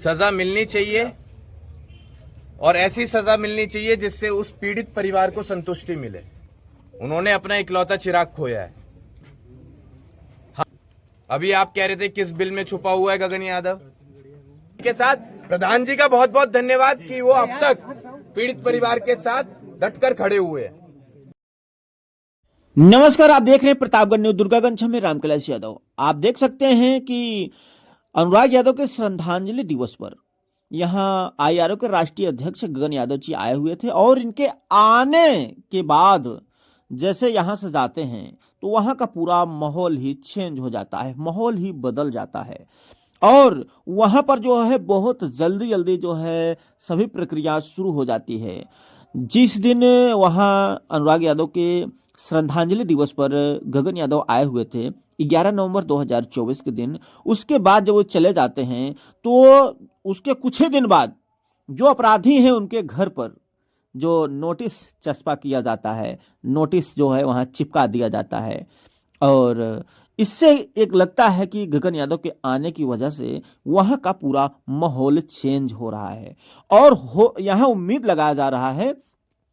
सजा मिलनी चाहिए और ऐसी सजा मिलनी चाहिए जिससे उस पीड़ित परिवार को संतुष्टि मिले। उन्होंने अपना इकलौता चिराग खोया है। अभी आप कह रहे थे किस बिल में छुपा हुआ है गगन यादव के साथ। प्रधान जी का बहुत बहुत धन्यवाद कि वो अब तक पीड़ित परिवार के साथ डटकर खड़े हुए हैं। नमस्कार, आप देख रहे हैं प्रतापगढ़ न्यूज। दुर्गागंज में रामकैलाश यादव। आप देख सकते हैं कि अनुराग यादव के श्रद्धांजलि दिवस पर यहां आईआरओ के राष्ट्रीय अध्यक्ष गगन यादव जी आए हुए थे और इनके आने के बाद जैसे यहां से जाते हैं तो वहां का पूरा माहौल ही चेंज हो जाता है, माहौल ही बदल जाता है और वहां पर जो है बहुत जल्दी जल्दी जो है सभी प्रक्रिया शुरू हो जाती है। जिस दिन वहां अनुराग यादव के श्रद्धांजलि दिवस पर गगन यादव आए हुए थे 11 नवंबर 2024 के दिन, उसके बाद जब वो चले जाते हैं तो उसके कुछ ही दिन बाद जो अपराधी हैं उनके घर पर जो नोटिस चस्पा किया जाता है, नोटिस जो है वहां चिपका दिया जाता है और इससे एक लगता है कि गगन यादव के आने की वजह से वहां का पूरा माहौल चेंज हो रहा है और यहां उम्मीद लगाया जा रहा है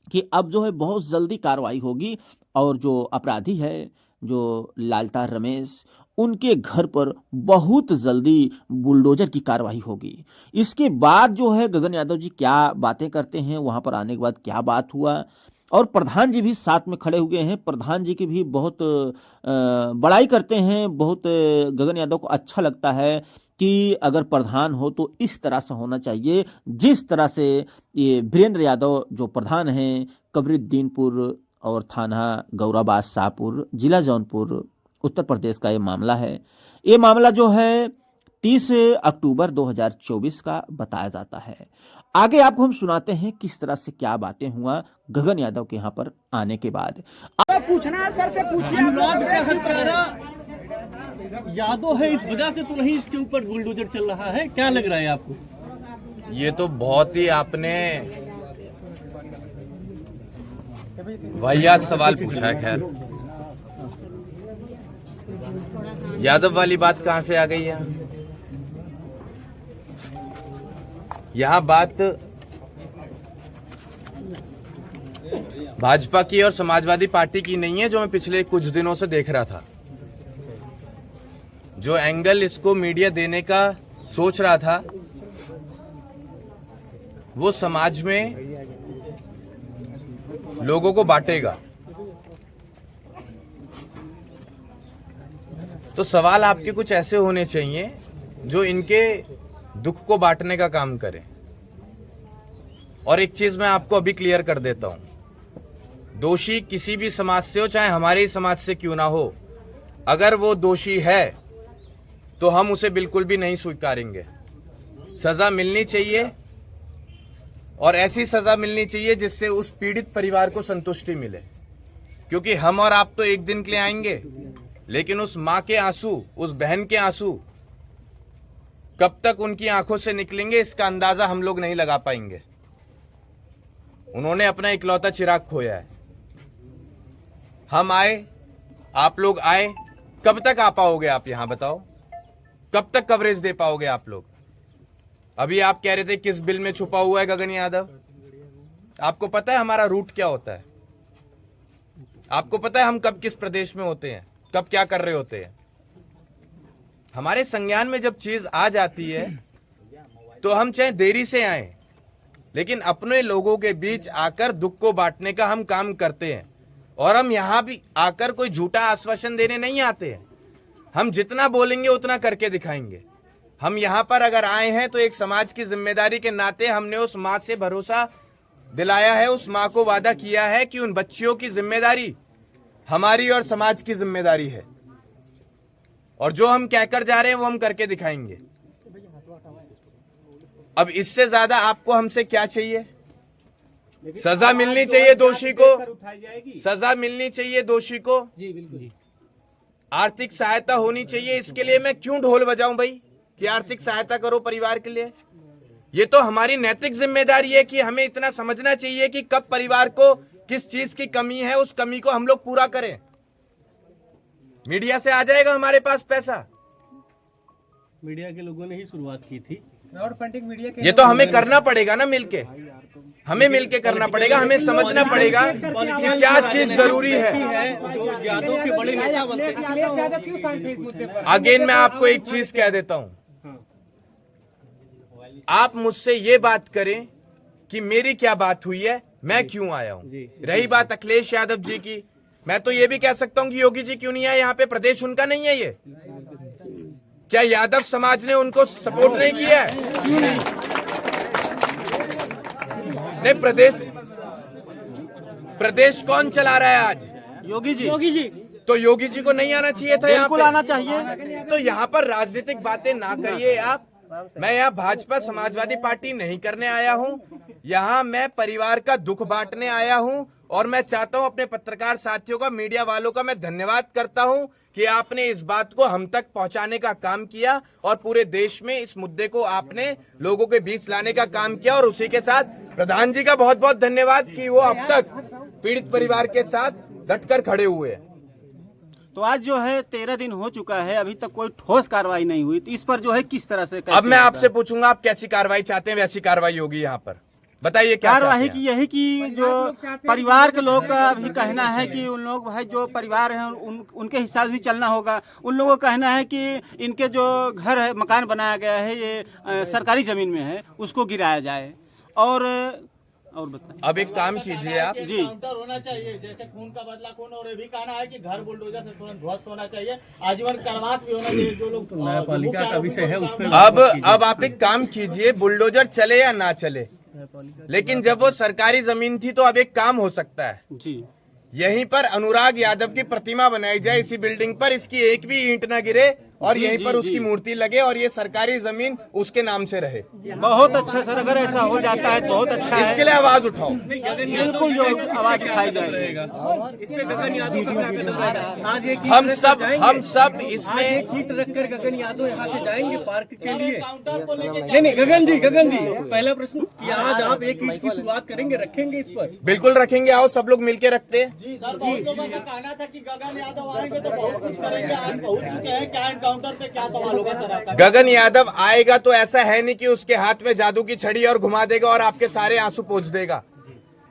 कि अब जो है बहुत जल्दी कार्रवाई होगी और जो अपराधी है, जो लालतार रमेश, उनके घर पर बहुत जल्दी बुलडोजर की कार्रवाई होगी। इसके बाद जो है गगन यादव जी क्या बातें करते हैं, वहां पर आने के बाद क्या बात हुआ और प्रधान जी भी साथ में खड़े हुए हैं। प्रधान जी की भी बहुत बड़ाई करते हैं, बहुत गगन यादव को अच्छा लगता है कि अगर प्रधान हो तो इस तरह से होना चाहिए जिस तरह से ये वीरेंद्र यादव जो प्रधान हैं कबरीद्दीनपुर और थाना गौराबाद शाहपुर, जिला जौनपुर, उत्तर प्रदेश का ये मामला है। ये मामला जो है 30 अक्टूबर 2024 का बताया जाता है। आगे आपको हम सुनाते हैं किस तरह से क्या बातें हुआ गगन यादव के यहाँ पर आने के बाद। पूछना है सर से पूछिए। यादव है इस वजह से तो नहीं इसके ऊपर बुलडोजर चल रहा है, क्या लग रहा है आपको? ये तो बहुत ही आपने वाहियात सवाल पूछा है। खैर, यादव वाली बात कहां से आ गई है? यह बात भाजपा की और समाजवादी पार्टी की नहीं है जो मैं पिछले कुछ दिनों से देख रहा था। जो एंगल इसको मीडिया देने का सोच रहा था वो समाज में लोगों को बांटेगा। तो सवाल आपके कुछ ऐसे होने चाहिए जो इनके दुख को बांटने का काम करें। और एक चीज मैं आपको अभी क्लियर कर देता हूं, दोषी किसी भी समाज से हो, चाहे हमारे ही समाज से क्यों ना हो, अगर वो दोषी है तो हम उसे बिल्कुल भी नहीं स्वीकारेंगे। सजा मिलनी चाहिए और ऐसी सजा मिलनी चाहिए जिससे उस पीड़ित परिवार को संतुष्टि मिले। क्योंकि हम और आप तो एक दिन के लिए आएंगे, लेकिन उस मां के आंसू, उस बहन के आंसू कब तक उनकी आंखों से निकलेंगे इसका अंदाजा हम लोग नहीं लगा पाएंगे। उन्होंने अपना इकलौता चिराग खोया है। हम आए, आप लोग आए, कब तक आ पाओगे आप यहां बताओ? कब तक कवरेज दे पाओगे आप लोग? अभी आप कह रहे थे किस बिल में छुपा हुआ है गगन यादव। आपको पता है हमारा रूट क्या होता है? आपको पता है हम कब किस प्रदेश में होते हैं, कब क्या कर रहे होते हैं? हमारे संज्ञान में जब चीज आ जाती है तो हम चाहे देरी से आए, लेकिन अपने लोगों के बीच आकर दुख को बांटने का हम काम करते हैं। और हम यहां भी आकर कोई झूठा आश्वासन देने नहीं आते हैं। हम जितना बोलेंगे उतना करके दिखाएंगे। हम यहां पर अगर आए हैं तो एक समाज की जिम्मेदारी के नाते हमने उस मां से भरोसा दिलाया है, उस मां को वादा किया है कि उन बच्चियों की जिम्मेदारी हमारी और समाज की जिम्मेदारी है। और जो हम कहकर जा रहे हैं वो हम करके दिखाएंगे। अब इससे ज्यादा आपको हमसे क्या चाहिए? सजा मिलनी चाहिए दोषी को, सजा मिलनी चाहिए दोषी को, जी बिल्कुल। आर्थिक सहायता होनी चाहिए। इसके लिए मैं क्यों ढोल बजाऊं भाई कि आर्थिक सहायता करो परिवार के लिए? ये तो हमारी नैतिक जिम्मेदारी है कि हमें इतना समझना चाहिए कि कब परिवार को किस चीज की कमी है, उस कमी को हम लोग पूरा करें। मीडिया से आ जाएगा हमारे पास पैसा। मीडिया के लोगों ने ही शुरुआत की थी। ये तो हमें करना पड़ेगा ना मिलके, हमें मिलके करना पड़ेगा, हमें समझना पड़ेगा कि क्या चीज जरूरी है। जो यादव के बड़े नेता बनते हैं। अगेन मैं आपको एक चीज कह देता हूं, आप मुझसे ये बात करें कि मेरी क्या बात हुई है, मैं क्यों आया हूं। रही बात अखिलेश यादव जी की, मैं तो ये भी कह सकता हूं कि योगी जी क्यों नहीं आए, यहाँ पे प्रदेश उनका नहीं है ये। क्या यादव समाज ने उनको सपोर्ट नहीं किया है? नहीं, प्रदेश कौन चला रहा है आज? योगी जी। तो योगी जी को नहीं आना चाहिए था यहाँ बिल्कुल पे? आना चाहिए। तो यहाँ पर राजनीतिक बातें ना करिए आप। मैं यहाँ भाजपा समाजवादी पार्टी नहीं करने आया हूँ, यहाँ मैं परिवार का दुख बांटने आया हूँ। और मैं चाहता हूँ अपने पत्रकार साथियों का, मीडिया वालों का मैं धन्यवाद करता हूँ कि आपने इस बात को हम तक पहुंचाने का काम किया और पूरे देश में इस मुद्दे को आपने लोगों के बीच लाने का काम किया। और उसी के साथ प्रधान जी का बहुत बहुत धन्यवाद कि वो अब तक पीड़ित परिवार के साथ डटकर खड़े हुए हैं। तो आज जो है 13 दिन हो चुका है, अभी तक कोई ठोस कार्रवाई नहीं हुई, तो इस पर जो है किस तरह से अब मैं आपसे पूछूंगा, आप कैसी कार्रवाई चाहते हैं, वैसी कार्रवाई होगी यहाँ पर। बताइए क्या कार्रवाई की यही कि जो परिवार के लोग का भी कहना है कि उन लोग भाई जो परिवार हैं उनके हिसाब से भी चलना होगा। उन लोगों का कहना है कि इनके जो घर है, मकान बनाया गया है, ये सरकारी जमीन में है, उसको गिराया जाए। और बताइए। अब एक काम कीजिए आप जी, काउंटर होना चाहिए, जैसे खून का बदला खून, और ये भी कहना है कि घर बुलडोजर से तुरंत ध्वस्त होना चाहिए, आजीवन कारावास भी होना चाहिए। जो लोग न्यायपालिका का विषय है उसमें अब आप एक काम कीजिए, बुलडोजर चले या ना चले, लेकिन जब वो सरकारी जमीन थी तो अब एक काम हो सकता है जी, यहीं पर अनुराग यादव की प्रतिमा बनाई जाए इसी बिल्डिंग पर, इसकी एक भी ईंट ना गिरे और यहीं पर उसकी मूर्ति लगे और ये सरकारी जमीन उसके नाम से रहे। बहुत अच्छा सर, अगर ऐसा हो जाता है तो बहुत अच्छा है। इसके लिए आवाज उठाओ, बिल्कुल जो आवाज उठाई जाएगी। इसमें गगन यादव का क्या कदम रहेगा? आज एक हम सब इसमें कीट रखकर गगन यादव यहाँ से जाएंगे पार्क के लिए। नहीं गगन जी पहला प्रश्न कि आज आप एक ईंट की शुरुआत करेंगे, रखेंगे इस पर? बिल्कुल रखेंगे, आओ सब लोग मिलके रखते हैं। सर, बहुत लोगों का कहना था कि गगन यादव आएंगे तो बहुत कुछ करेंगे, आज पहुंच चुके हैं, क्या काउंटर पे क्या सवाल होगा सर आपका? गगन यादव आएगा तो ऐसा है नहीं कि उसके हाथ में जादू की छड़ी और घुमा देगा और आपके सारे आंसू पोंछ देगा।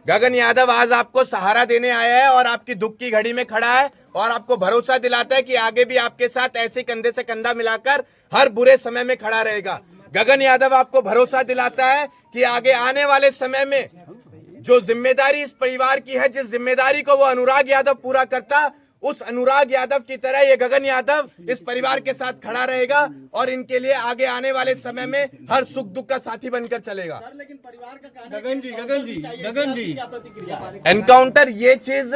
गगन यादव आज आपको सहारा देने आया है और आपकी दुख की घड़ी में खड़ा है और आपको भरोसा दिलाता है कि आगे भी आपके साथ ऐसे कंधे से कंधा मिलाकर हर बुरे समय में खड़ा रहेगा। गगन यादव आपको भरोसा दिलाता है कि आगे आने वाले समय में जो जिम्मेदारी इस परिवार की है, जिस जिम्मेदारी को वो अनुराग यादव पूरा करता, उस अनुराग यादव की तरह ये गगन यादव इस परिवार के साथ खड़ा रहेगा और इनके लिए आगे आने वाले समय में हर सुख दुख का साथी बनकर चलेगा। सर, लेकिन परिवार का कहना है गगन जी क्या प्रतिक्रिया है? एनकाउंटर ये चीज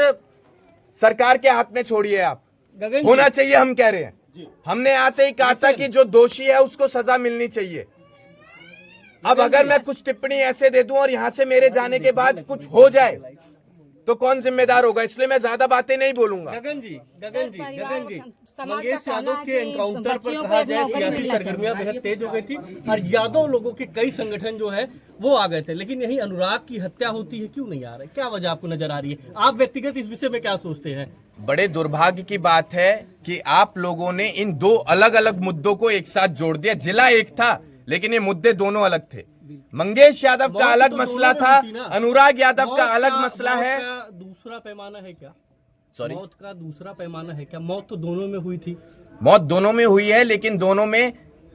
सरकार के हाथ में छोड़िए आप, गगन होना चाहिए हम कह रहे हैं। हमने आते ही कहा था कि जो दोषी है उसको सजा मिलनी चाहिए। अब अगर मैं कुछ टिप्पणी ऐसे दे दूं और यहां से मेरे जाने के बाद कुछ हो जाए तो कौन जिम्मेदार होगा, इसलिए मैं ज्यादा बातें नहीं बोलूंगा। गगन जी मंगेश यादव के एनकाउंटर पर कहा जाए सियासी सरगर्मियां बेहद तेज हो गई थी और यादव लोगों के कई संगठन जो है वो आ गए थे, लेकिन यही अनुराग की हत्या होती है, क्यों नहीं आ रहा है? क्या वजह आपको नजर आ रही है? आप व्यक्तिगत इस विषय में क्या सोचते हैं? बड़े दुर्भाग्य की बात है कि आप लोगों ने इन दो अलग अलग मुद्दों को एक साथ जोड़ दिया। जिला एक था लेकिन ये मुद्दे दोनों अलग थे। मंगेश यादव का अलग मसला था, अनुराग यादव का अलग मसला है। दूसरा पैमाना है क्या? सॉरी, मौत का दूसरा पैमाना है क्या? मौत तो दोनों में हुई थी। मौत दोनों में हुई है लेकिन दोनों में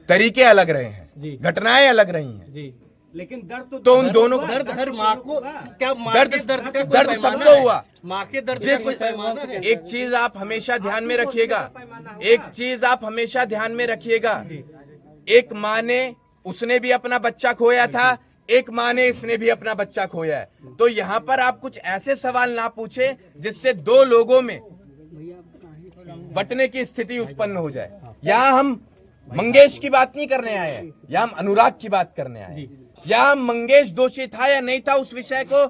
तरीके अलग रहे हैं, घटनाएं अलग रही हैं जी, लेकिन दर्द तो उन दोनों दर्द हर माँ को क्या दर्द सबको हुआ। माँ के दर्द का कोई पैमाना है? एक चीज आप हमेशा ध्यान में रखिएगा, एक चीज आप हमेशा ध्यान में रखिएगा, एक माँ ने उसने भी अपना बच्चा खोया था, एक माँ ने इसने भी अपना बच्चा खोया है। तो यहाँ पर आप कुछ ऐसे सवाल ना पूछे जिससे दो लोगों में बंटने की स्थिति उत्पन्न हो जाए। यहाँ हम मंगेश की बात नहीं करने आए हैं, यहाँ हम अनुराग की बात करने आए हैं। यहाँ हम मंगेश दोषी था या नहीं था उस विषय को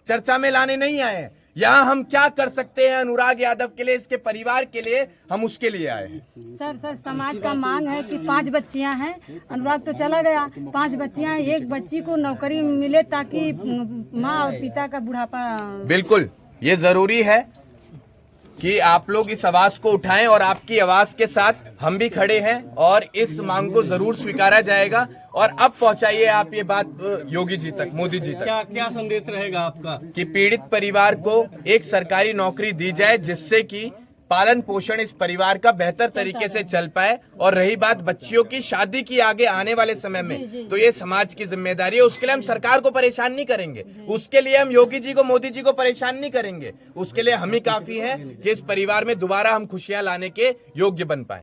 चर्चा में लाने नहीं आए हैं। यहाँ हम क्या कर सकते हैं अनुराग यादव के लिए, इसके परिवार के लिए, हम उसके लिए आए हैं। सर समाज का मांग है कि 5 बच्चियां हैं, अनुराग तो चला गया, 5 बच्चियां, एक बच्ची को नौकरी मिले ताकि माँ और पिता का बुढ़ापा। बिल्कुल ये जरूरी है। कि आप लोग इस आवाज को उठाएं और आपकी आवाज के साथ हम भी खड़े हैं और इस मांग को जरूर स्वीकारा जाएगा। और अब पहुंचाइए आप ये बात योगी जी तक, मोदी जी तक, क्या क्या संदेश रहेगा आपका? कि पीड़ित परिवार को एक सरकारी नौकरी दी जाए जिससे कि पालन पोषण इस परिवार का बेहतर तरीके से चल पाए। और रही बात बच्चियों की शादी की आगे आने वाले समय में, तो ये समाज की जिम्मेदारी है। उसके लिए हम सरकार को परेशान नहीं करेंगे, उसके लिए हम योगी जी को, मोदी जी को परेशान नहीं करेंगे। उसके लिए हम ही काफी है कि इस परिवार में दोबारा हम खुशियां लाने के योग्य बन पाए।